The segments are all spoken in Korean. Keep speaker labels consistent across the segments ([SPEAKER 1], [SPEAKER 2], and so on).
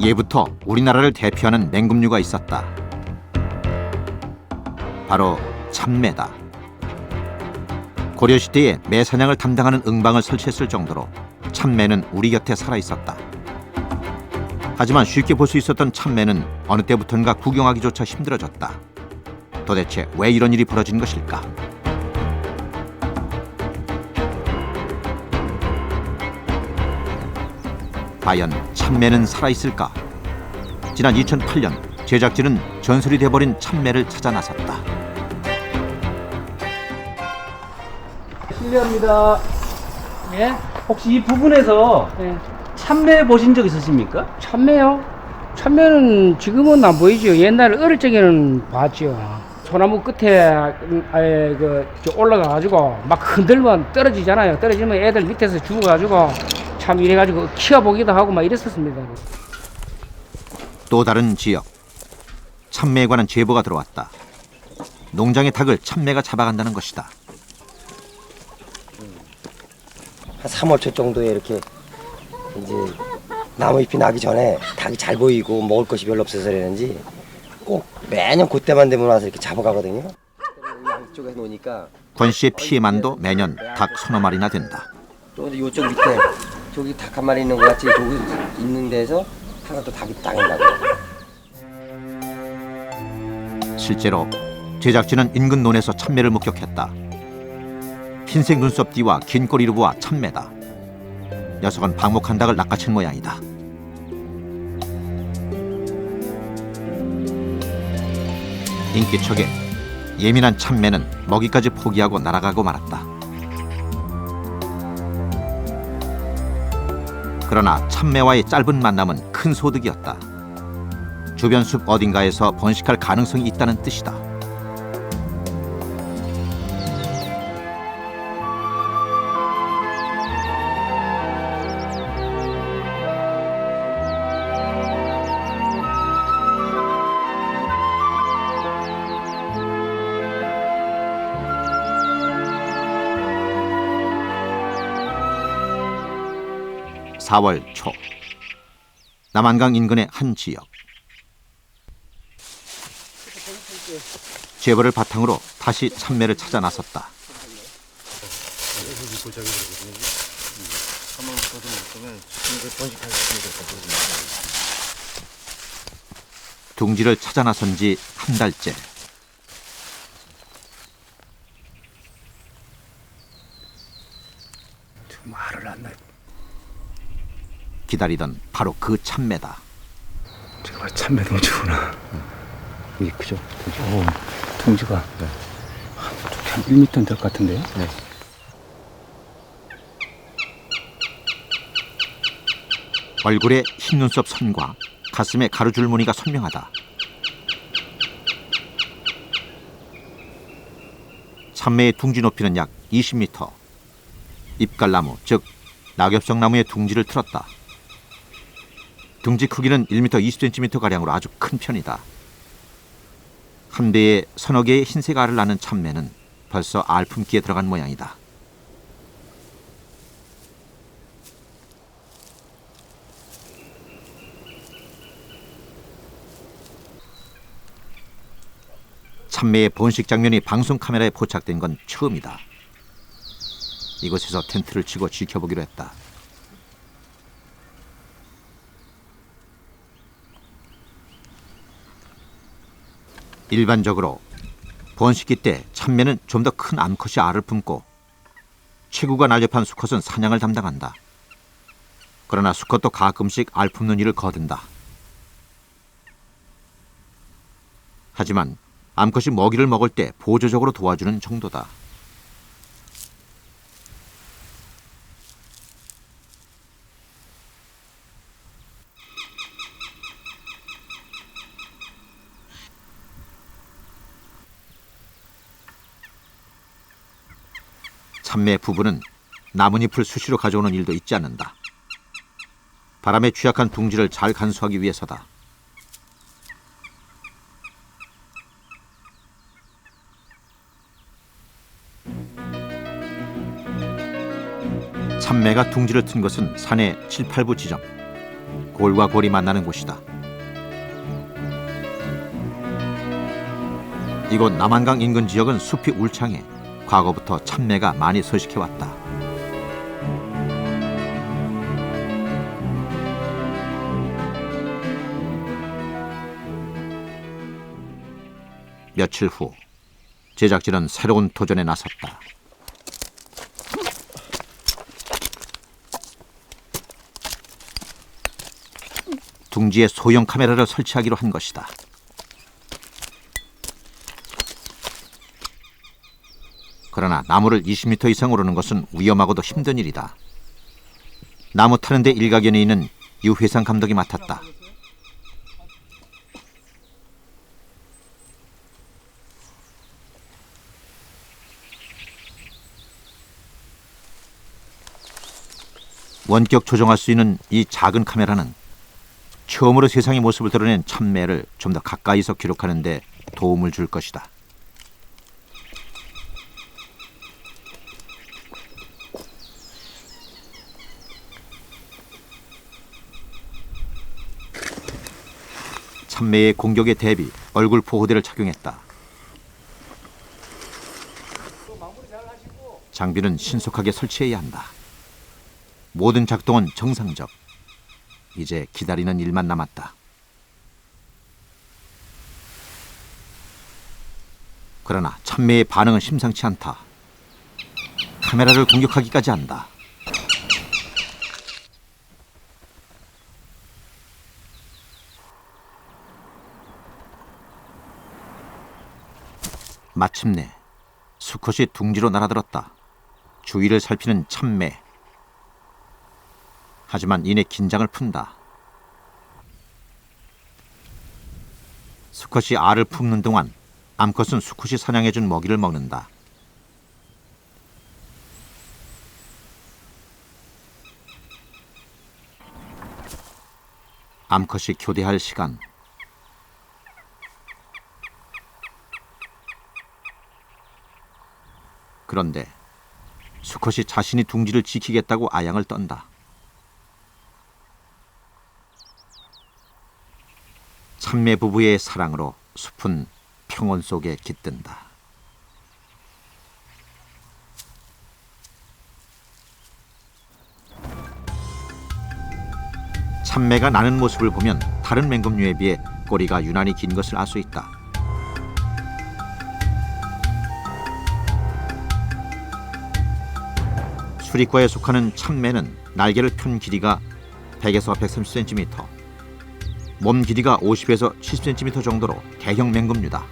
[SPEAKER 1] 예부터 우리나라를 대표하는 맹금류가 있었다. 바로 참매다. 고려시대에 매사냥을 담당하는 응방을 설치했을 정도로 참매는 우리 곁에 살아있었다. 하지만 쉽게 볼 수 있었던 참매는 어느 때부턴가 구경하기조차 힘들어졌다. 도대체 왜 이런 일이 벌어진 것일까? 과연 참매는 살아있을까? 지난 2008년 제작진은 전설이 돼버린 참매를 찾아 나섰다.
[SPEAKER 2] 실례합니다.
[SPEAKER 3] 예?
[SPEAKER 2] 혹시 이 부분에서
[SPEAKER 3] 예.
[SPEAKER 2] 참매 보신 적 있으십니까?
[SPEAKER 3] 참매요? 참매는 지금은 안 보이죠. 옛날에 어릴 적에는 봤죠. 소나무 끝에 올라가가지고 막 흔들면 떨어지잖아요. 떨어지면 애들 밑에서 죽어가지고 참 이래가지고 키워보기도 하고 막 이랬었습니다.
[SPEAKER 1] 또 다른 지역. 참매에 관한 제보가 들어왔다. 농장의 닭을 참매가 잡아간다는 것이다.
[SPEAKER 4] 한 3, 5초 정도에 이렇게 이제 나무 잎이 나기 전에 닭이 잘 보이고 먹을 것이 별로 없어서 그러는지 꼭 매년 그때만 되면 와서 이렇게 잡아가거든요. 양쪽에 놓으니까
[SPEAKER 1] 권 씨의 피해만도 매년 닭 서너 마리나 된다.
[SPEAKER 4] 또 이쪽 밑에 저기 닭 한 마리 있는 것 같이 저기 있는 데서 하나 또 닭이 땅인다고.
[SPEAKER 1] 실제로 제작진은 인근 논에서 참매를 목격했다. 흰색 눈썹 띠와 긴 꼬리로 보아 참매다. 녀석은 방목한 닭을 낚아챈 모양이다. 인기척에 예민한 참매는 먹이까지 포기하고 날아가고 말았다. 그러나 참매와의 짧은 만남은 큰 소득이었다. 주변 숲 어딘가에서 번식할 가능성이 있다는 뜻이다. (4월) 초 남한강 인근의 한 지역. 제보를 바탕으로 다시 참매를 찾아 나섰다. 둥지를 찾아 나선 지 한 달째.
[SPEAKER 3] 말을 안 나.
[SPEAKER 1] 기다리던 바로 그 참매다.
[SPEAKER 3] 제가 참매 동지구나. 이게 크죠? 동지가 한 1m 될 것 같은데요? 네.
[SPEAKER 1] 얼굴에 흰 눈썹 선과 가슴에 가로줄 무늬가 선명하다. 참매의 둥지 높이는 약 20m. 잎갈나무, 즉 낙엽성나무의 둥지를 틀었다. 둥지 크기는 1m 20cm가량으로 아주 큰 편이다. 한 배에 서너 개의 흰색 알을 낳는 참매는 벌써 알 품기에 들어간 모양이다. 참매의 번식 장면이 방송 카메라에 포착된 건 처음이다. 이곳에서 텐트를 치고 지켜보기로 했다. 일반적으로 번식기 때 참매는 좀 더 큰 암컷이 알을 품고 체구가 날렵한 수컷은 사냥을 담당한다. 그러나 수컷도 가끔씩 알 품는 일을 거둔다. 하지만 암컷이 먹이를 먹을 때 보조적으로 도와주는 정도다. 참매 부부는 나뭇잎을 수시로 가져오는 일도 잊지 않는다. 바람에 취약한 둥지를 잘 간수하기 위해서다. 참매가 둥지를 튼 것은 산의 7, 8부 지점. 골과 골이 만나는 곳이다. 이곳 남한강 인근 지역은 숲이 울창해 과거부터 참매가 많이 서식해왔다. 며칠 후 제작진은 새로운 도전에 나섰다. 둥지에 소형 카메라를 설치하기로 한 것이다. 그러나 나무를 20m 이상 오르는 것은 위험하고도 힘든 일이다. 나무 타는데 일가견이 있는 유회상 감독이 맡았다. 원격 조정할 수 있는 이 작은 카메라는 처음으로 세상의 모습을 드러낸 참매를 좀 더 가까이서 기록하는 데 도움을 줄 것이다. 참매의 공격에 대비 얼굴 보호대를 착용했다. 장비는 신속하게 설치해야 한다. 모든 작동은 정상적. 이제 기다리는 일만 남았다. 그러나 참매의 반응은 심상치 않다. 카메라를 공격하기까지 한다. 마침내 수컷이 둥지로 날아들었다. 주위를 살피는 참매. 하지만 이내 긴장을 푼다. 수컷이 알을 품는 동안 암컷은 수컷이 사냥해준 먹이를 먹는다. 암컷이 교대할 시간. 그런데 수컷이 자신이 둥지를 지키겠다고 아양을 떤다. 참매 부부의 사랑으로 숲은 평온 속에 깃든다. 참매가 나는 모습을 보면 다른 맹금류에 비해 꼬리가 유난히 긴 것을 알 수 있다. 수리과에 속하는 참매는 날개를 편 길이가 100에서 130cm, 몸 길이가 50에서 70cm 정도로 대형 맹금류다.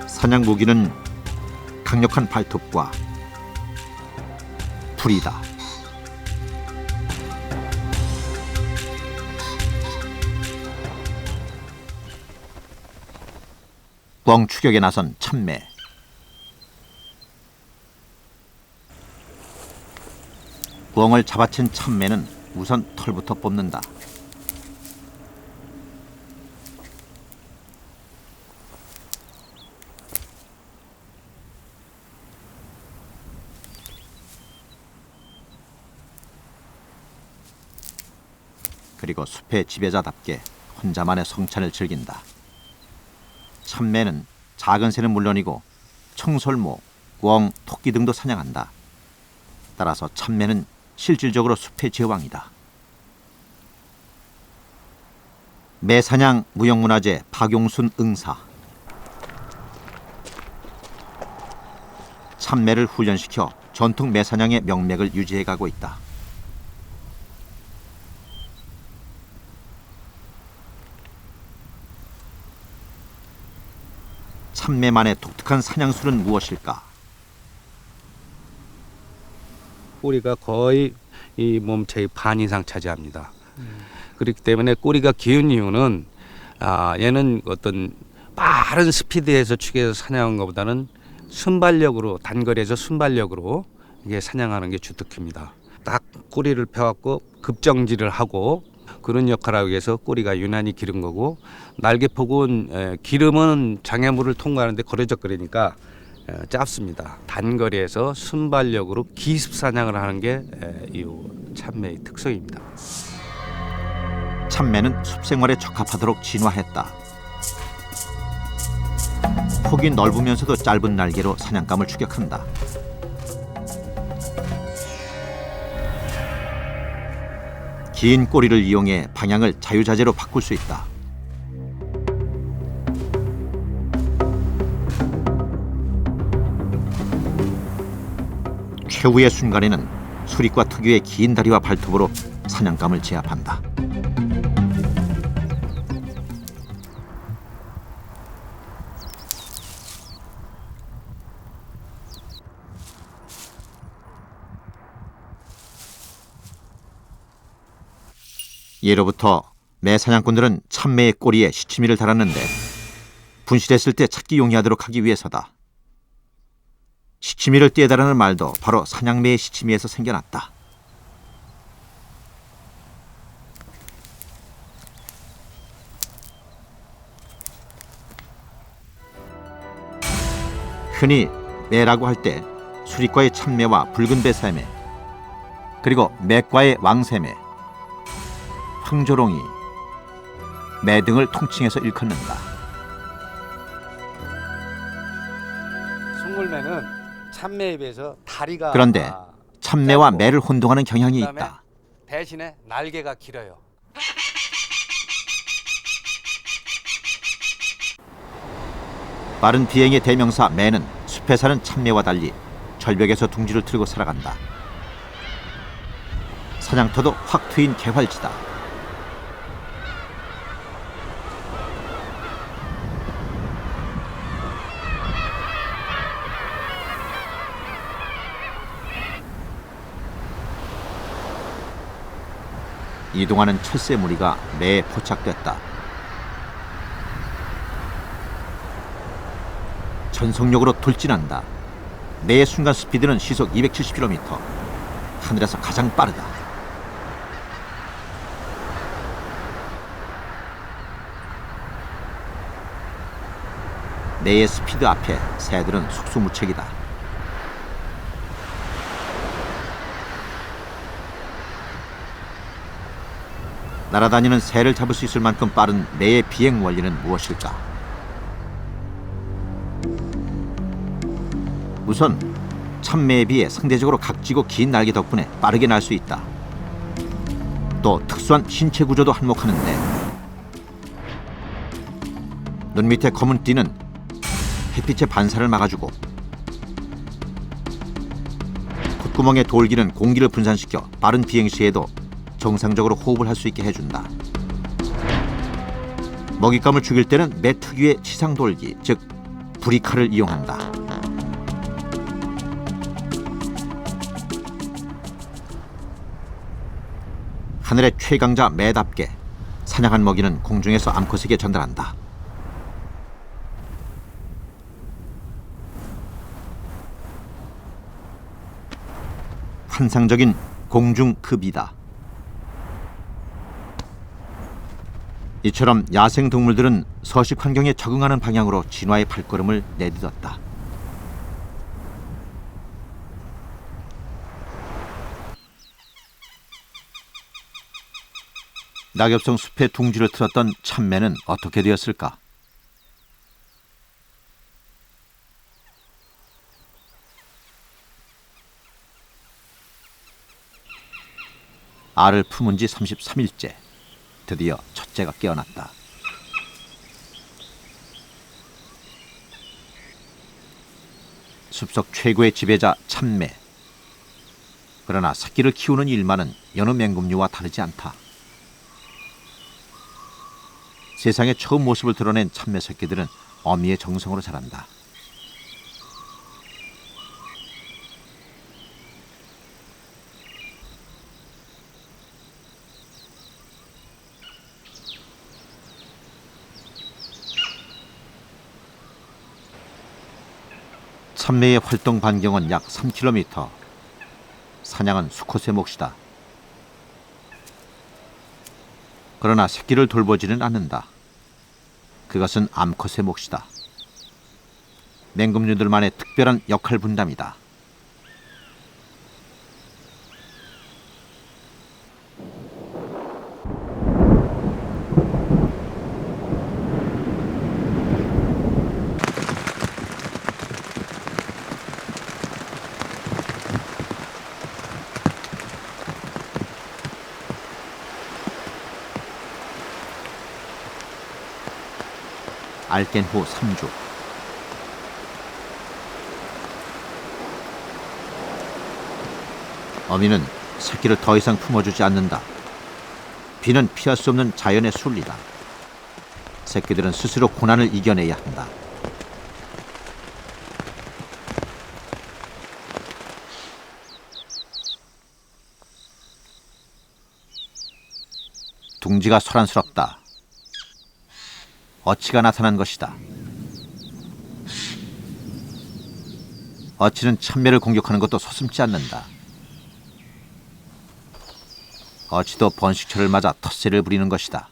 [SPEAKER 1] 사냥 무기는 강력한 발톱과 풀이다. 꿩 추격에 나선 참매. 꿩을 잡아챈 참매는 우선 털부터 뽑는다. 그리고 숲의 지배자답게 혼자만의 성찬을 즐긴다. 참매는 작은 새는 물론이고 청설모, 꿩, 토끼 등도 사냥한다. 따라서 참매는 실질적으로 숲의 제왕이다. 매사냥 무형문화재 박용순 응사. 참매를 훈련시켜 전통 매사냥의 명맥을 유지해가고 있다. 참매만의 독특한 사냥술은 무엇일까?
[SPEAKER 2] 꼬리가 거의 이 몸체의 반 이상 차지합니다. 그렇기 때문에 꼬리가 긴 이유는 얘는 어떤 빠른 스피드에서 축에서 사냥하는 것보다는 순발력으로, 단거리에서 순발력으로 이게 사냥하는 게 주특기입니다. 딱 꼬리를 펴갖고 급정지를 하고 그런 역할을 하기 위해서 꼬리가 유난히 길은 거고, 날개폭은 기름은 장애물을 통과하는데 거려적거리니까 짧습니다. 단거리에서 순발력으로 기습 사냥을 하는 게 이 참매의 특성입니다.
[SPEAKER 1] 참매는 숲생활에 적합하도록 진화했다. 폭이 넓으면서도 짧은 날개로 사냥감을 추격한다. 긴 꼬리를 이용해 방향을 자유자재로 바꿀 수 있다. 최후의 순간에는 수릿과 특유의 긴 다리와 발톱으로 사냥감을 제압한다. 예로부터 매 사냥꾼들은 참매의 꼬리에 시치미를 달았는데 분실했을 때 찾기 용이하도록 하기 위해서다. 시치미를 떼달라는 말도 바로 사냥매의 시치미에서 생겨났다. 흔히 매라고 할 때 수릿과의 참매와 붉은 배새매, 그리고 매과의 왕새매, 황조롱이, 매 등을 통칭해서 일컫는다.
[SPEAKER 2] 송골매는 참매에 비해서 다리가
[SPEAKER 1] 그런데 참매와
[SPEAKER 2] 짧고,
[SPEAKER 1] 매를 혼동하는 경향이
[SPEAKER 2] 그다음에
[SPEAKER 1] 있다.
[SPEAKER 2] 대신에 날개가 길어요.
[SPEAKER 1] 빠른 비행의 대명사 매는 숲에 사는 참매와 달리 절벽에서 둥지를 틀고 살아간다. 사냥터도 확 트인 개활지다. 이동하는 철새 무리가 매에 포착됐다. 전속력으로 돌진한다. 매의 순간 스피드는 시속 270km. 하늘에서 가장 빠르다. 매의 스피드 앞에 새들은 속수무책이다. 날아다니는 새를 잡을 수 있을 만큼 빠른 매의 비행 원리는 무엇일까? 우선 참매에 비해 상대적으로 각지고 긴 날개 덕분에 빠르게 날 수 있다. 또 특수한 신체 구조도 한몫하는데, 눈 밑에 검은 띠는 햇빛의 반사를 막아주고 콧구멍의 돌기는 공기를 분산시켜 빠른 비행 시에도 정상적으로 호흡을 할 수 있게 해준다. 먹잇감을 죽일 때는 매 특유의 치상돌기, 즉 브리카를 이용한다. 하늘의 최강자 매답게 사냥한 먹이는 공중에서 암컷에게 전달한다. 환상적인 공중급이다. 이처럼 야생 동물들은 서식 환경에 적응하는 방향으로 진화의 발걸음을 내딛었다. 낙엽성 숲에 둥지를 틀었던 참매는 어떻게 되었을까? 알을 품은 지 33일째. 드디어 첫째가 깨어났다. 숲속 최고의 지배자 참매. 그러나 새끼를 키우는 일만은 여느 맹금류와 다르지 않다. 세상에 처음 모습을 드러낸 참매 새끼들은 어미의 정성으로 자란다. 참매의 활동 반경은 약 3km. 사냥은 수컷의 몫이다. 그러나 새끼를 돌보지는 않는다. 그것은 암컷의 몫이다. 맹금류들만의 특별한 역할 분담이다. 알깬 후 3주. 어미는 새끼를 더 이상 품어주지 않는다. 비는 피할 수 없는 자연의 순리다. 새끼들은 스스로 고난을 이겨내야 한다. 둥지가 소란스럽다. 어치가 나타난 것이다. 어치는 참매를 공격하는 것도 서슴지 않는다. 어치도 번식철을 맞아 텃세를 부리는 것이다.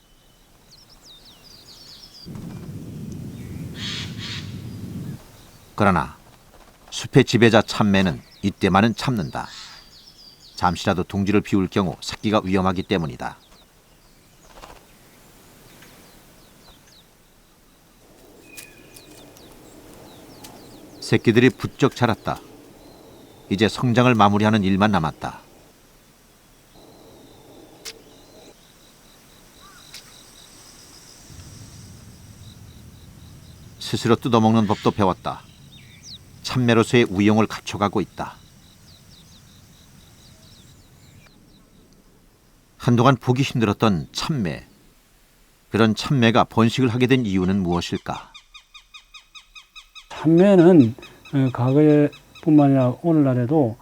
[SPEAKER 1] 그러나 숲의 지배자 참매는 이때만은 참는다. 잠시라도 둥지를 비울 경우 새끼가 위험하기 때문이다. 새끼들이 부쩍 자랐다. 이제 성장을 마무리하는 일만 남았다. 스스로 뜯어먹는 법도 배웠다. 참매로서의 위용을 갖춰가고 있다. 한동안 보기 힘들었던 참매. 그런 참매가 번식을 하게 된 이유는 무엇일까?
[SPEAKER 5] 참매는 과거에 뿐만 아니라 오늘날에도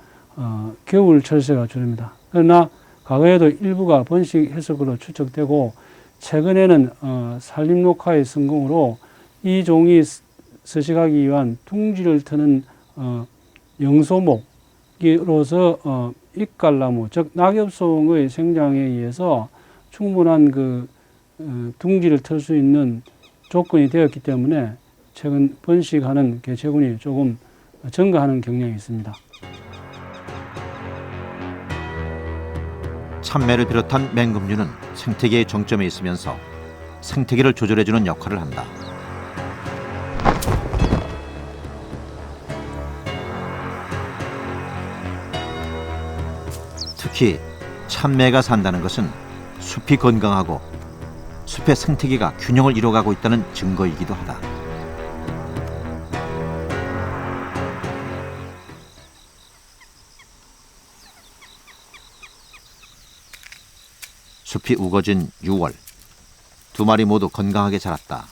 [SPEAKER 5] 겨울 철새가 주입니다. 그러나 과거에도 일부가 번식했을 것으로 추측되고 최근에는 산림녹화의 성공으로 이 종이 서식하기 위한 둥지를 트는 영소목으로서 잎갈나무, 즉 낙엽송의 생장에 의해서 충분한 둥지를 틀 수 있는 조건이 되었기 때문에 최근 번식하는 개체군이 조금 증가하는 경향이 있습니다.
[SPEAKER 1] 참매를 비롯한 맹금류는 생태계의 정점에 있으면서 생태계를 조절해주는 역할을 한다. 특히 참매가 산다는 것은 숲이 건강하고 숲의 생태계가 균형을 이뤄가고 있다는 증거이기도 하다. 숲이 우거진 6월, 두 마리 모두 건강하게 자랐다.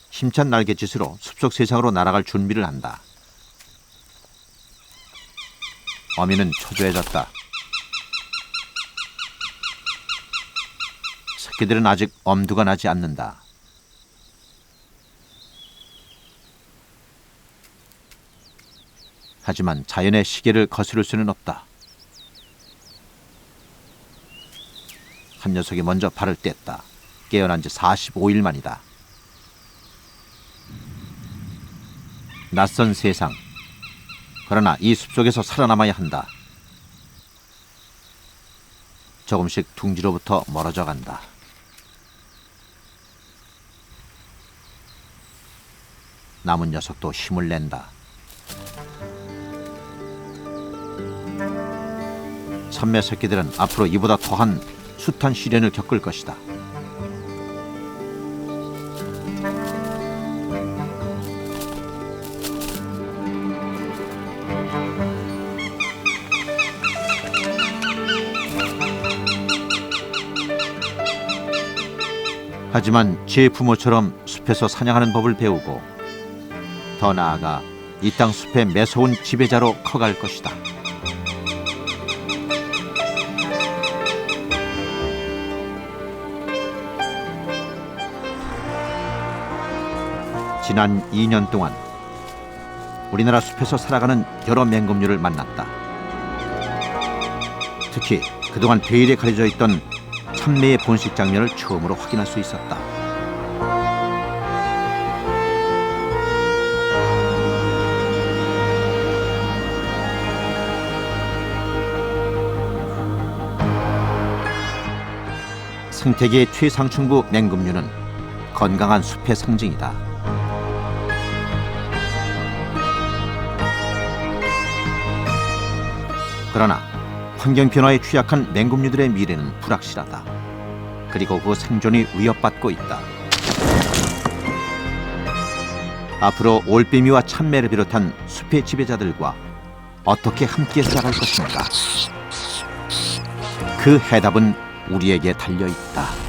[SPEAKER 1] 힘찬 날갯짓으로 숲속 세상으로 날아갈 준비를 한다. 어미는 초조해졌다. 새끼들은 아직 엄두가 나지 않는다. 하지만 자연의 시계를 거스를 수는 없다. 한 녀석이 먼저 발을 뗐다. 깨어난 지 45일 만이다. 낯선 세상. 그러나 이 숲속에서 살아남아야 한다. 조금씩 둥지로부터 멀어져 간다. 남은 녀석도 힘을 낸다. 참매 새끼들은 앞으로 이보다 더한 숱한 시련을 겪을 것이다. 하지만 제 부모처럼 숲에서 사냥하는 법을 배우고 더 나아가 이 땅 숲의 매서운 지배자로 커갈 것이다. 지난 2년 동안 우리나라 숲에서 살아가는 여러 맹금류를 만났다. 특히 그동안 베일에 가려져 있던 참매의 본식 장면을 처음으로 확인할 수 있었다. 생태계의 최상층부 맹금류는 건강한 숲의 상징이다. 그러나 환경 변화에 취약한 맹금류들의 미래는 불확실하다. 그리고 그 생존이 위협받고 있다. 앞으로 올빼미와 참매를 비롯한 숲의 지배자들과 어떻게 함께 살아갈 것인가? 그 해답은 우리에게 달려 있다.